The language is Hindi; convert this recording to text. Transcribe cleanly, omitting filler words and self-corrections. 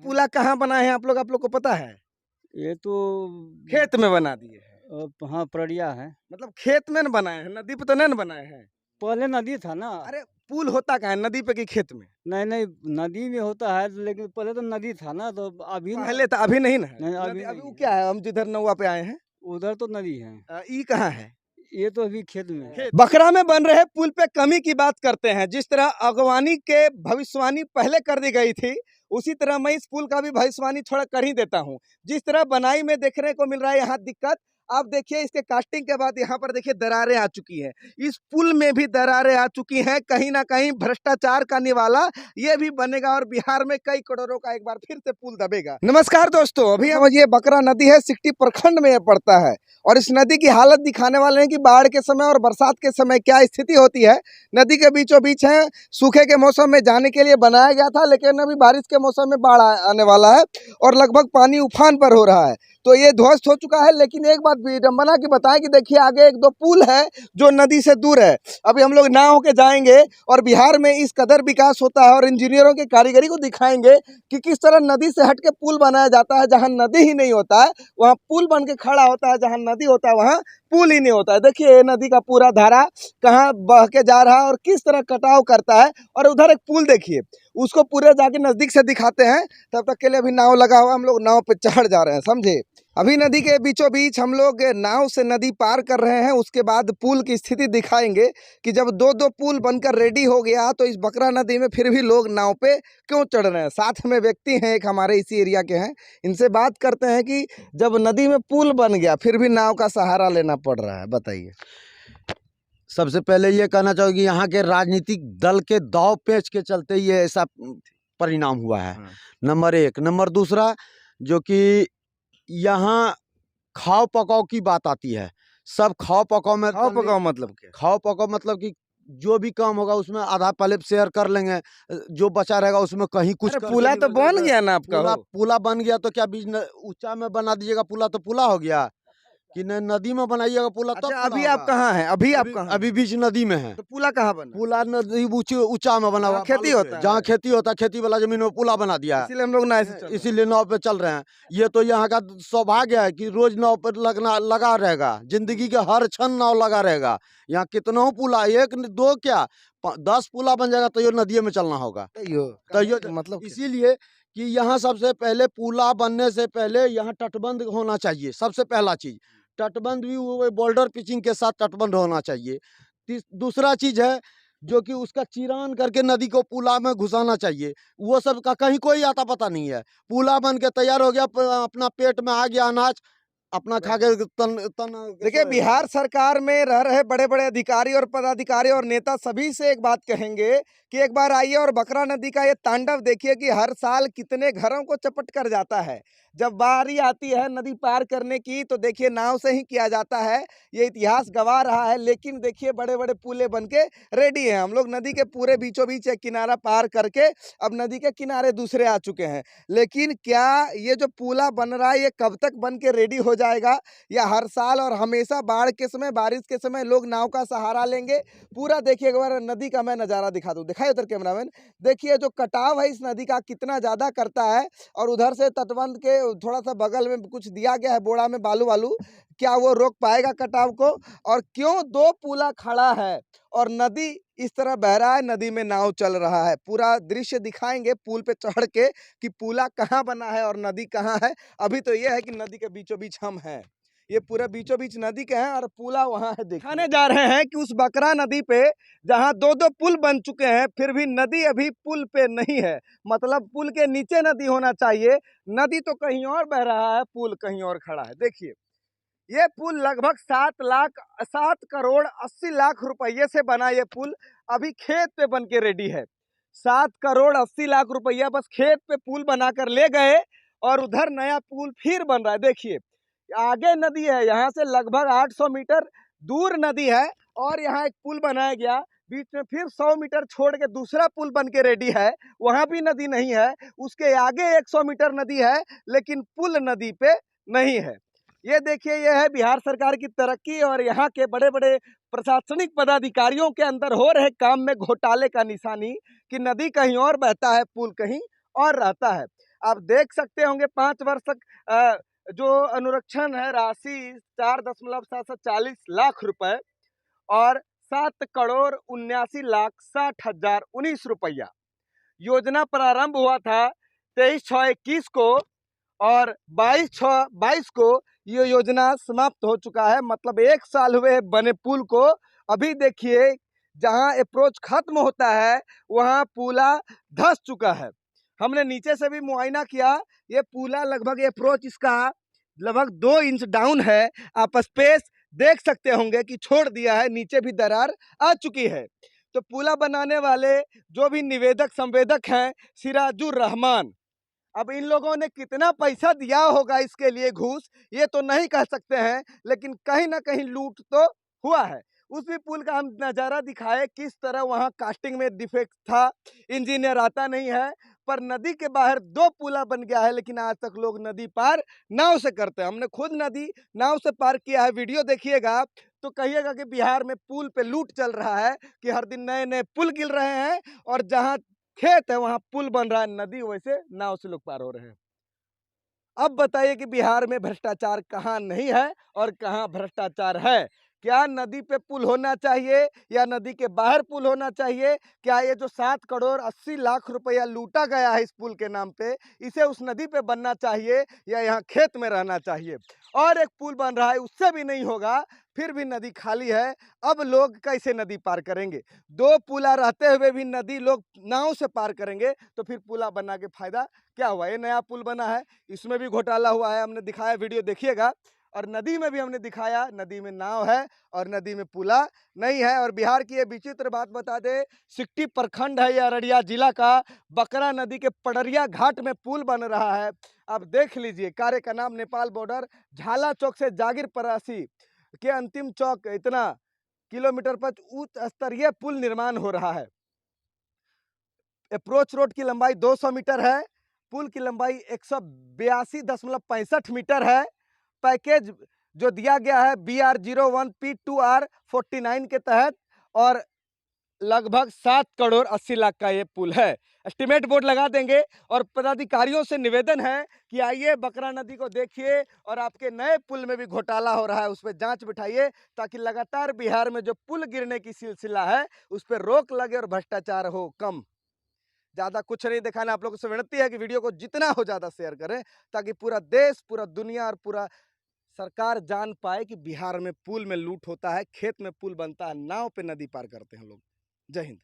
पुला कहाँ बनाए हैं आप लोग को पता है? ये तो खेत में बना दिए हैं। हाँ प्रड़िया है। मतलब खेत में न बनाए हैं, नदी पे तो नहीं न बनाए हैं। पहले नदी था ना। अरे पुल होता कहाँ है, नदी पे कि खेत में? नहीं नहीं, नदी में होता है लेकिन पहले तो नदी था ना, तो अभी पहले था, अभी नहीं ना है। नहीं, अभी नदी अभी नहीं वो है। क्या है, हम जिधर नौवा पे आए हैं उधर तो नदी है। ई कहाँ है? ये तो अभी खेत में है। बकरा में बन रहे पुल पे कमी की बात करते हैं। जिस तरह अगवानी के भविष्यवाणी पहले कर दी गई थी, उसी तरह मैं इस पुल का भी भविष्यवाणी थोड़ा कर ही देता हूं। जिस तरह बनाई में देखने को मिल रहा है यहाँ दिक्कत, आप देखिए इसके कास्टिंग के बाद यहाँ पर देखिए दरारें आ चुकी हैं। इस पुल में भी दरारें आ चुकी हैं। कहीं ना कहीं भ्रष्टाचार का निवाला ये भी बनेगा और बिहार में कई करोड़ों का एक बार फिर से पुल दबेगा। नमस्कार दोस्तों, अभी हम ये बकरा नदी है, सिकटी प्रखंड में ये पड़ता है और इस नदी की हालत दिखाने वाले हैं कि बाढ़ के समय और बरसात के समय क्या स्थिति होती है। नदी के बीचों बीच है, सूखे के मौसम में जाने के लिए बनाया गया था, लेकिन अभी बारिश के मौसम में बाढ़ आने वाला है और लगभग पानी उफान पर हो रहा है, तो ये ध्वस्त हो चुका है। लेकिन एक बात विडंबना की बताएं कि देखिए आगे एक दो पुल है जो नदी से दूर है। अभी हम लोग नाव होके जाएंगे और बिहार में इस कदर विकास होता है और इंजीनियरों की कारीगरी को दिखाएंगे कि किस तरह नदी से हट के पुल बनाया जाता है। जहाँ नदी ही नहीं होता है वहाँ पुल बन के खड़ा होता है, जहाँ नदी होता है वहाँ पुल ही नहीं होता है। देखिए ये नदी का पूरा धारा कहाँ बह के जा रहा है और किस तरह कटाव करता है। और उधर एक पुल देखिए, उसको पूरे जाके नजदीक से दिखाते हैं। तब तक के लिए अभी नाव लगा हुआ, हम लोग नाव पे चढ़ जा रहे हैं, समझे। अभी नदी के बीचों बीच हम लोग नाव से नदी पार कर रहे हैं। उसके बाद पुल की स्थिति दिखाएंगे कि जब दो दो पुल बनकर रेडी हो गया तो इस बकरा नदी में फिर भी लोग नाव पे क्यों चढ़ रहे हैं। साथ में व्यक्ति हैं एक हमारे इसी एरिया के हैं, इनसे बात करते हैं कि जब नदी में पुल बन गया फिर भी नाव का सहारा लेना पड़ रहा है, बताइए। सबसे पहले ये कहना चाहूँगा कि यहाँ के राजनीतिक दल के दाव पेच के चलते ये ऐसा परिणाम हुआ है। नंबर एक। नंबर दूसरा, जो कि यहाँ खाओ पकाओ की बात आती है। सब खाओ पकाओ में खाओ पकाओ मतलब क्या? खाओ पकाओ मतलब कि जो भी काम होगा उसमें आधा पहले शेयर कर लेंगे, जो बचा रहेगा उसमें कहीं कुछ अरे पुला तो बन गया ना आपका। पुला बन गया तो क्या बीच ऊंचा में बना दीजिएगा पुला तो पुला हो गया कि नदी में बनाइएगा पुला। अच्छा, तब अभी आप कहाँ हैं? अभी आप कहाँ? अभी बीच नदी में है। तो पुला कहाँ बना? पुला नदी ऊंचा में बना हुआ, खेती होता है, जहाँ खेती होता है खेती वाला जमीन में पुला बना दिया है। इसीलिए हम लोग नाव से चल रहे हैं। इसीलिए नाव पे चल रहे हैं। ये तो यहाँ का सौभाग्य है कि रोज नाव पर लगा रहेगा, जिंदगी के हर क्षण नाव लगा रहेगा। यहाँ कितना पुला, एक दो क्या 10 पुला बन जाएगा तो ये नदियों में चलना होगा। तो मतलब इसीलिए कि यहाँ सबसे पहले पुला बनने से पहले यहाँ तटबंध होना चाहिए। सबसे पहला चीज तटबंध भी वो बोल्डर पिचिंग के साथ तटबंध होना चाहिए। दूसरा चीज है जो कि उसका चिरान करके नदी को पुला में घुसाना चाहिए। वो सब का कहीं कोई आता पता नहीं है। पुला बन के तैयार हो गया, अपना पेट में आ गया अनाज, अपना खा के तन देखिए बिहार सरकार में रह रहे बड़े बड़े अधिकारी और पदाधिकारी और नेता सभी से एक बात कहेंगे कि एक बार आइए और बकरा नदी का ये तांडव देखिए कि हर साल कितने घरों को चपट कर जाता है। जब बारी आती है नदी पार करने की तो देखिए नाव से ही किया जाता है, ये इतिहास गवा रहा है। लेकिन देखिए बड़े बड़े पुले बन के रेडी हैं। हम लोग नदी के पूरे बीचों बीच एक किनारा पार करके अब नदी के किनारे दूसरे आ चुके हैं। लेकिन क्या ये जो पुला बन रहा है ये कब तक बन के रेडी हो जाएगा, या हर साल और हमेशा बाढ़ के समय बारिश के समय लोग नाव का सहारा लेंगे? पूरा देखिए, एक बार नदी का मैं नज़ारा दिखा दूं, दिखाइए उधर कैमरामैन। देखिए जो कटाव है इस नदी का कितना ज़्यादा करता है। और उधर से तटबंध के थोड़ा सा बगल में कुछ दिया गया है बोड़ा में बालू वालू, क्या वो रोक पाएगा कटाव को? और क्यों दो पुला खड़ा है और नदी इस तरह बह रहा है, नदी में नाव चल रहा है। पूरा दृश्य दिखाएंगे पुल पे चढ़ के कि पुला कहाँ बना है और नदी कहाँ है। अभी तो ये है कि नदी के बीचों बीच हम हैं, ये पूरा बीचों बीच नदी के हैं और पुला वहां है। दिखाने जा रहे हैं कि उस बकरा नदी पे जहां दो दो पुल बन चुके हैं फिर भी नदी अभी पुल पे नहीं है। मतलब पुल के नीचे नदी होना चाहिए, नदी तो कहीं और बह रहा है, पुल कहीं और खड़ा है। देखिए ये पुल लगभग 7 करोड़ 80 लाख रुपये से बना। ये पुल अभी खेत पे बन के रेडी है। 7 करोड़ 80 लाख रुपया बस खेत पे पुल बनाकर ले गए और उधर नया पुल फिर बन रहा है। देखिए आगे नदी है, यहाँ से लगभग 800 मीटर दूर नदी है और यहाँ एक पुल बनाया गया। बीच में फिर 100 मीटर छोड़ के दूसरा पुल बन के रेडी है, वहाँ भी नदी नहीं है। उसके आगे 100 मीटर नदी है लेकिन पुल नदी पे नहीं है। ये देखिए ये है बिहार सरकार की तरक्की और यहाँ के बड़े बड़े प्रशासनिक पदाधिकारियों के अंदर हो रहे काम में घोटाले का निशानी कि नदी कहीं और बहता है, पुल कहीं और रहता है। आप देख सकते होंगे 5 वर्ष तक जो अनुरक्षण है राशि 4,740 लाख रुपए और 7,79,60,019 योजना प्रारंभ हुआ था 23/6/21 को और 22/6/22 को ये योजना समाप्त हो चुका है। मतलब 1 साल हुए हैं बने पुल को। अभी देखिए जहां अप्रोच खत्म होता है वहां पुला धंस चुका है। हमने नीचे से भी मुआयना किया, ये पुला लगभग अप्रोच इसका लगभग 2 इंच डाउन है। आप स्पेस देख सकते होंगे कि छोड़ दिया है, नीचे भी दरार आ चुकी है। तो पुला बनाने वाले जो भी निवेदक संवेदक हैं सिराजुर रहमान, अब इन लोगों ने कितना पैसा दिया होगा इसके लिए घूस, ये तो नहीं कह सकते हैं, लेकिन कहीं ना कहीं लूट तो हुआ है। उस भी पुल का हम नज़ारा दिखाए किस तरह वहां कास्टिंग में डिफेक्ट था, इंजीनियर आता नहीं है। पर नदी के बाहर 2 पुला बन गया है, लेकिन आज तक लोग नदी पार नाव से करते हैं। हमने खुद नदी नाव से पार किया है, वीडियो देखिएगा तो कहिएगा कि बिहार में पुल पे लूट चल रहा है, कि हर दिन नए नए पुल गिर रहे हैं और जहां खेत है वहां पुल बन रहा है, नदी वैसे नाव से लोग पार हो रहे हैं। अब बताइए कि बिहार में भ्रष्टाचार कहाँ नहीं है और कहाँ भ्रष्टाचार है? क्या नदी पे पुल होना चाहिए या नदी के बाहर पुल होना चाहिए? क्या ये जो 7 करोड़ 80 लाख रुपया लूटा गया है इस पुल के नाम पे, इसे उस नदी पे बनना चाहिए या यहाँ खेत में रहना चाहिए? और एक पुल बन रहा है उससे भी नहीं होगा, फिर भी नदी खाली है। अब लोग कैसे नदी पार करेंगे? 2 पुला रहते हुए भी नदी लोग नाव से पार करेंगे, तो फिर पुला बना के फायदा क्या हुआ? ये नया पुल बना है, इसमें भी घोटाला हुआ है, हमने दिखाया, वीडियो देखिएगा। और नदी में भी हमने दिखाया, नदी में नाव है और नदी में पुला नहीं है। और बिहार की ये विचित्र बात बता दे, सिकटी प्रखंड है ये अररिया जिला का, बकरा नदी के पडरिया घाट में पुल बन रहा है। अब देख लीजिए, कार्य का नाम नेपाल बॉर्डर, झाला चौक से जागीर परासी के अंतिम चौक, इतना किलोमीटर पर उच्च स्तरीय पुल निर्माण हो रहा है। अप्रोच रोड की लंबाई 200 मीटर है, पुल की लंबाई 182.65 मीटर है। पैकेज जो दिया गया है BR01 P2R49 के तहत, और लगभग 7 करोड़ 80 लाख का ये पुल है। एस्टिमेट बोर्ड लगा देंगे और पदाधिकारियों से निवेदन है कि आइए बकरा नदी को देखिए और आपके नए पुल में भी घोटाला हो रहा है उस पर जांच बिठाइए, ताकि लगातार बिहार में जो पुल गिरने की सिलसिला है उस पर रोक लगे और भ्रष्टाचार हो कम। ज़्यादा कुछ नहीं दिखाना, आप लोगों से विनती है कि वीडियो को जितना हो ज़्यादा शेयर करें, ताकि पूरा देश, पूरा दुनिया और पूरा सरकार जान पाए कि बिहार में पुल में लूट होता है, खेत में पुल बनता है, नाव पे नदी पार करते हैं लोग। जय हिंद।